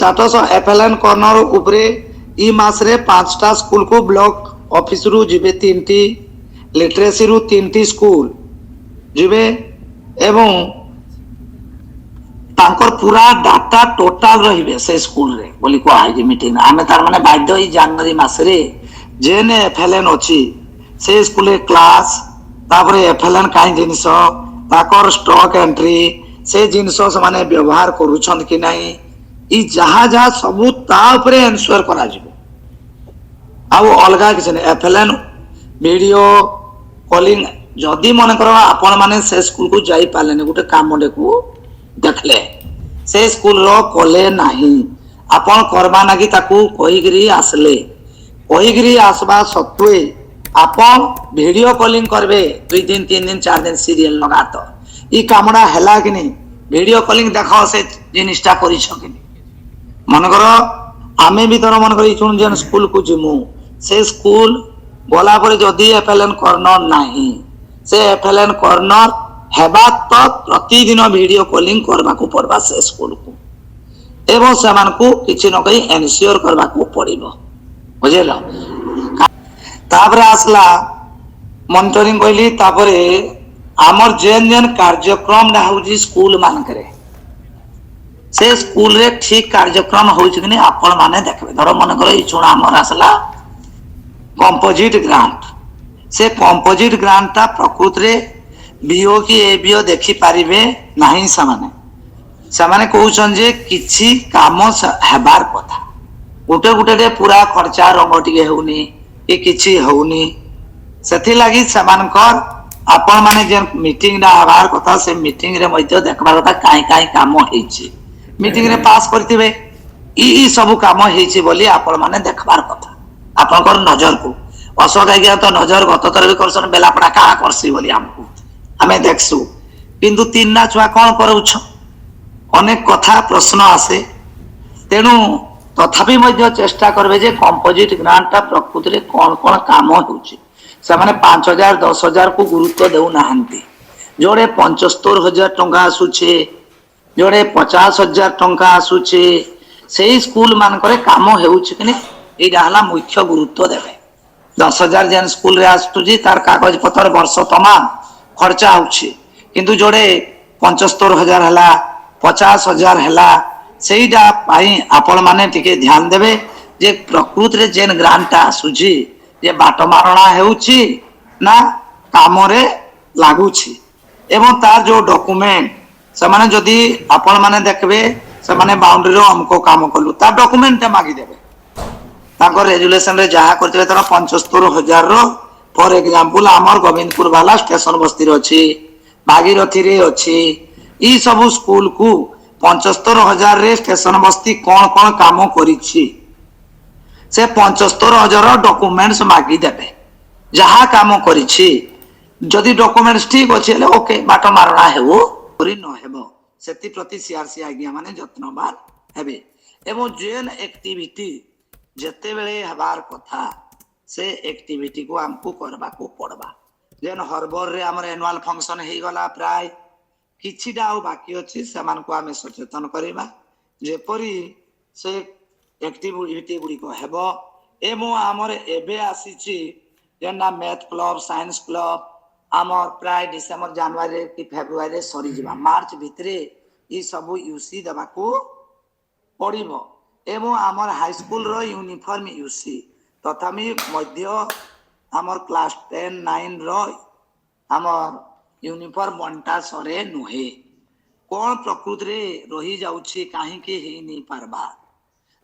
status FLN corner उपरे इ मास रे 5टा स्कूल को ब्लॉक ऑफिस रु जिबे 3टी लिटरेसी रु 3टी स्कूल जिबे एवं तांकर पूरा डाटा टोटल रहिबे से स्कूल रे बोली को आइ मीटिंग आमे तार माने बाध्य ही जनवरी मास रे जेने एफएलएन अछि से स्कूल क्लास तापरे एफएलएन काई जिनिस ताकर स्टॉक एंट्री से जिनिस से माने व्यवहार करूछन कि नाही इ जहा जहा सबु ता ऊपर एंश्योर करा जिवो आउ अलगा किछ नै एफएलएन वीडियो कॉलिंग जदी मन करो आपण माने से स्कूल को जाई पालेने गुटे कामडे को देखले से स्कूल रो कोले नाही आपण करबा नागी ताकू कहिगिरी आसले कहिगिरी आसबा सत्वे आपण वीडियो कॉलिंग करबे 2 दिन 3 दिन 4 दिन सीरियल लगा तो इ कामडा हैला कि नहीं वीडियो कॉलिंग देखो से जिनिसटा करि छकिनी मन करो आमे भी तोर मन करी सुन जेन स्कूल को जिमु से स्कूल बोला पर जदी एफएलएन कॉर्नर नाही से एफएलएन कॉर्नर हेबा तो प्रतिदिन वीडियो कॉलिंग करबा को पड़बा से स्कूल को एवं समान को किछि न कहि एनश्योर करबा को पड़िबो बुझेलो तापरे आसला मॉनिटरिंग कहली तापरे आमर जेन जेन कार्यक्रम ना होजी स्कूल मान करे से स्कूल रे ठीक कार्यक्रम होछि कि नै आपण माने देखबे धरो मन करो इ छुणा हमर आसला कंपोजिट ग्रांट से कंपोजिट ग्रांट ता प्रकृत रे बीओ की एबीओ देखि पारिबे नाही सामाने कहउछन जे किछि काम हेबार कथा गुटे गुटे रे पूरा खर्चा रंग टिके होउनी कि किछि होउनी सेथि लागि समानकर आपण माने जे मीटिंग ना हबार कथा से मीटिंग रे मध्य देखबार कथा काई काई काम हेछि मीटिंग रे पास करथिबे इ सब काम हेछि बोली आपण माने देखबार कथा आपनकर नजर को अशोक आज्ञा तो नजर गत तर भी करसन बेलापड़ा का करसी बोली हमको हमें देखसु किंतु तीन ना छुआ कोन करूछ अनेक कथा प्रश्न आसे तेनु तथापि मध्य चेष्टा करबे जे कंपोजिट ग्रांट ता प्रकृति रे कोन कोन काम होछि से माने 5000 10000 को गुरुत्व देउ नाहंती जोड़े 75000 टंका आसुछे जोड़े 50000 टंका आसुछे सेही स्कूल मान करे काम हेउछि कि नै एटा हला मुख्य गुरुत्व देबे 10000 जेन स्कूल रे आसुछि तार कागज पत्र वर्ष तमाम खर्चा होछि किंतु जोड़े 75000 हला 50000 हला सेईटा पाई आपण माने टिके ध्यान देबे जे प्रकृति रे जेन ग्रांट आसुछि जे बाट मारणा हेउछि ना काम रे लागुछि एवं तार जो डॉक्यूमेंट से माने जदी आपण माने देखबे से माने बाउंड्री रो हमको काम करलु तार डॉक्यूमेंट मागी देबे ताको रेजुलेशन रे जहा करथिबे तर 75000 रो फॉर एग्जांपल हमर गोविंदपुर वाला स्टेशन बस्ती रो अछि भागीरथी रे अछि ई सब स्कूल को 75000 रे स्टेशन बस्ती कोन कोन काम करिछि से 75000 डॉक्यूमेंट्स मागी देबे जहा काम करिछि जदी डॉक्यूमेंट्स ठीक अछि ले ओके बाट मारणा हेबो करि न हेबो सेति प्रति सीआरसी आज्ञा माने यत्नवान हेबे एवं जेन एक्टिविटी जते बेले हबार कथा से एक्टिविटी को हमको करबा को पड़बा जेन हरबर रे हमर एनुअल फंक्शन हे गला प्राय किछि डाउ बाकी अछि समान को हमें सचेतन करिबा जेपरि से एक्टिविटी गुडी को हेबो एमो हमर एबे आसीछि जेना मैथ क्लब साइंस क्लब हमर प्राय डिसेंबर जनवरी कि फेब्रुआरी रे सरी जिबा मार्च भितरे ई सब यूसी दबा को पड़िबो एवं हमर हाई स्कूल रो यूनिफॉर्म यूसी तथापि मध्य हमर क्लास 10 9 रो हमर यूनिफॉर्म बंटा सरे नुहे कोन प्रकृति रे रही जाउछि काहे के हे नि पारबा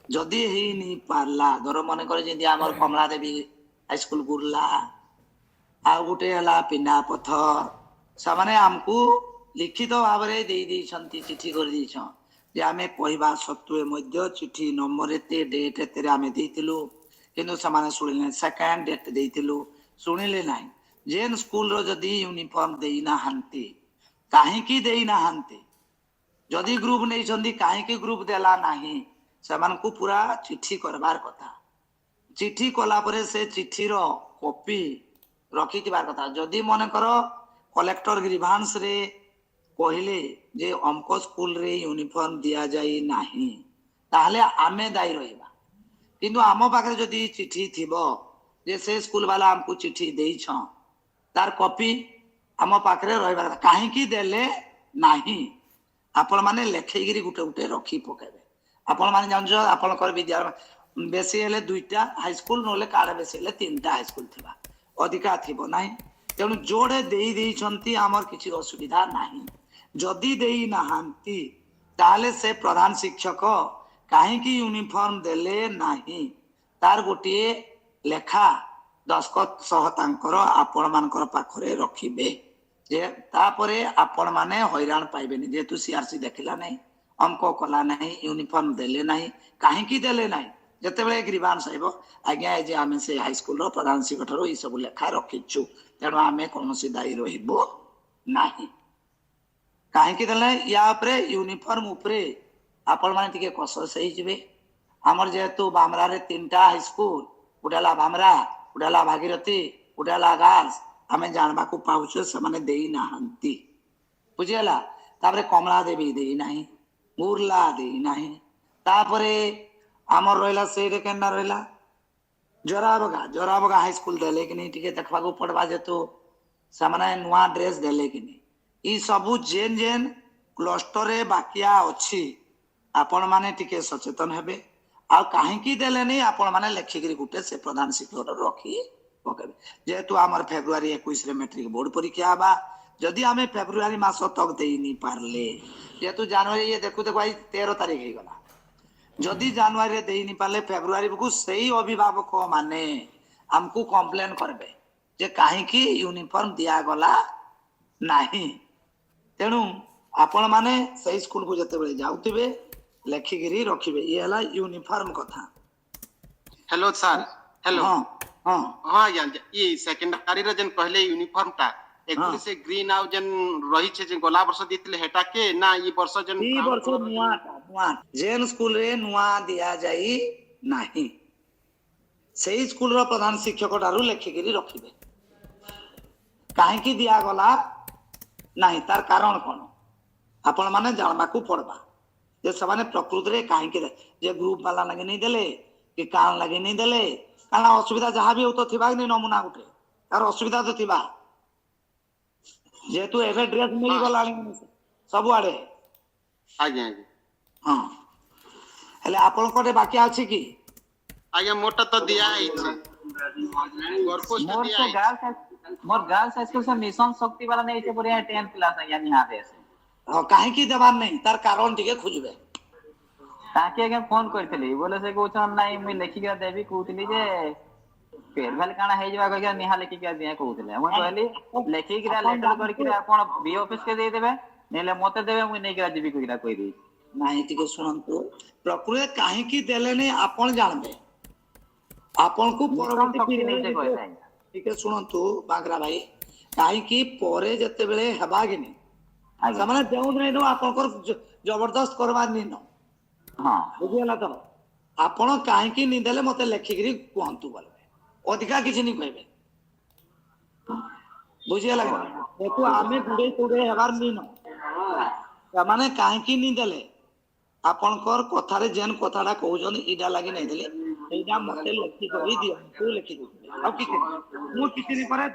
जदी हे नि पारला धर मन करे जेदी हमर कमला देवी हाई स्कूल गुरला आ गुटे हला पिना पथर सामाने हमकू लिखित भाव रे देई दी छंती चिट्ठी कर दी छ जे आमे कहबा सत्वे मध्य चिट्ठी नंबर एते डेट एते रे आमे देइतिलु किंतु सामाने सुनिले सेकंड डेट देइतिलु सुनिले नाही जेन स्कूल रो जदी यूनिफॉर्म देई ना हंती काहे की देई ना हंती जदी ग्रुप नै छंदी काहे की ग्रुप देला नाही समान को पूरा चिट्ठी करबार कथा चिट्ठी कला परे से चिट्ठी रो कॉपी रखी थिबार कथा जदी मन करो कलेक्टर ग्रीवांस रे कहले जे हमको स्कूल रे यूनिफॉर्म दिया जाई नाही ताहले आमे दायी रहिबा किंतु आम पाखे जदि चिठी थिबो जे से स्कूल वाला हमको चिठी देइछ तार कॉपी आम पाखे रहिबा काहेकि देले नाही आपण माने लेखैगिरी गुटे गुटे रखी पकेबे आपण माने जानछ आपणकर विद्यालय बेसी हेले दुईटा हाई स्कूल नले काडे बेसी हेले तीनटा हाई स्कूल थिबा अधिका थिबो नाही तेणु जोड़े देई देइछंती आमर किछि असुविधा नाही जदि देई नाहांती ताले से प्रधान शिक्षक काहेकि यूनिफॉर्म देले नाही तार गोटे लेखा दस्खत सह तांकर आपण मानकर पाखरे रखिबे जे तापरे आपण माने हैरान पाइबेनी जेतु सीआरसी देखिला नहीं हमको कला नहीं यूनिफॉर्म देले नहीं काहेकि देले नहीं जेतेबेले ग्रीवांस आइबो आज्ञा ए जे आमे से हाई स्कूल रो प्रधान शिक्षक रो ई सब लेखा रखिछु तेणु आमे कोनोसी दायी रहिबो नाही काहेकि देले या उपरे यूनिफॉर्म उपरे आपण माने टिके कसस सही जिवे हमर जेतु बामरा रे तीनटा हाई स्कूल उडाला बामरा उडाला भागीरथी उडाला गर्ल्स आमे जानबा को पाउछु से माने देई नाहंती बुझियला तापरे कमला देवी देई नाही मुरला देई नाही तापरे आमर रहला सेरे केना रहला जोराबगा हाई स्कूल देले कि नहीं टिके देखबा को पड़बा जेतु से माने नुवा ड्रेस देले कि नहीं ई सबु जेन जेन क्लस्टर रे बाकिया अछि आपण माने टिके सचेतन हेबे आ काहेकि देले नहीं आपण माने लेखिगिरी गुटे से प्रधान शिक्षक रखी पकेबे जेतु आमर फेब्रुआरी 21 रे मैट्रिक बोर्ड परीक्षा बा जदि आमे फेब्रुआरी मास तक देई नहीं पारले जेतु जनवरी ये देखु देखो 13 तारीख हे गला जदि जनवरी रे देई नहीं पाले फेब्रुआरी को सही अभिभावक माने हमको कंप्लेन करबे जे काहेकि यूनिफॉर्म दिया गला नाही तेणु आपण माने सही स्कूल को जते बेले जाउतिबे लेखिगिरी रखिबे ये हला यूनिफॉर्म कथा हेलो सर हेलो हां हां हां ये सेकेंडरी रे जन कहले यूनिफॉर्म टा एक्चुअली से ग्रीन आउ जन रही छे जे गोला वर्ष दितले हेटा के ना ई वर्ष जन ई वर्ष नुआ जेन स्कूल रे नुआ दिया जाई नाही सही स्कूल रो प्रधान शिक्षक डारू लेखिगिरी रखिबे काहेकि दिया गला नाही तार कारण कोन आपण माने जानबा को पड़बा जे सबाने प्रकृति रे काहेकि जे ग्रुप वाला लगे नहीं देले कि कान लगे नहीं देले काना असुविधा जहां भी हो तो थिबा नहीं नमूना उठे तार असुविधा तो थिबा जेतु एवे ड्रेस मिली गलानी सब आड़े आज्ञा आज्ञा हां हेले आपण कोटे बाकी अछि की आज्ञा मोटा तो दिया है छे corpus तो दिया है मोर गर्ल्स स्कूल से मिशन शक्ति वाला नहीं छे बढ़िया 10 क्लास है यानी यहाँ से हां काहे की देबार नहीं तार कारण टिके खोजबे ताकि अगे फोन करथली बोले से कोचन नहीं मैं लिखि के देबी कहतली जे फेरवेल काना हे जवा के निहा लिखि के दिया कहतले हम कहली लिखि के लेटर कर के आपण बी ऑफिस के दे देबे नेले मते देबे मैं नहीं करा जीबी कहिला कहि दी नहीं टिके सुनंतु प्रकृति काहे की देले नहीं आपण जानबे आपण को परवर्ती नहीं से कहता है टिके सुनंतु बागरा भाई काहे की परे जते बेले हेबा कि नहीं समाने देउ नहीं नो आपण को जबरदस्त करबार नहीं न हां बुझियला तो आपण काहे की नहीं देले मते लेखिगिरी कहंतु बोलबे अधिका किछि नहीं कहबे बुझियला देखो आमे गुडे गुडे हेबार नहीं न समाने काहे की नहीं देले आपनकर कथा रे जेन कथाडा कहउजन इडा लागि नहीं देले एडा मते लिखि कहि दियो तू लिखि दे अब किछि मु किछि नहीं करे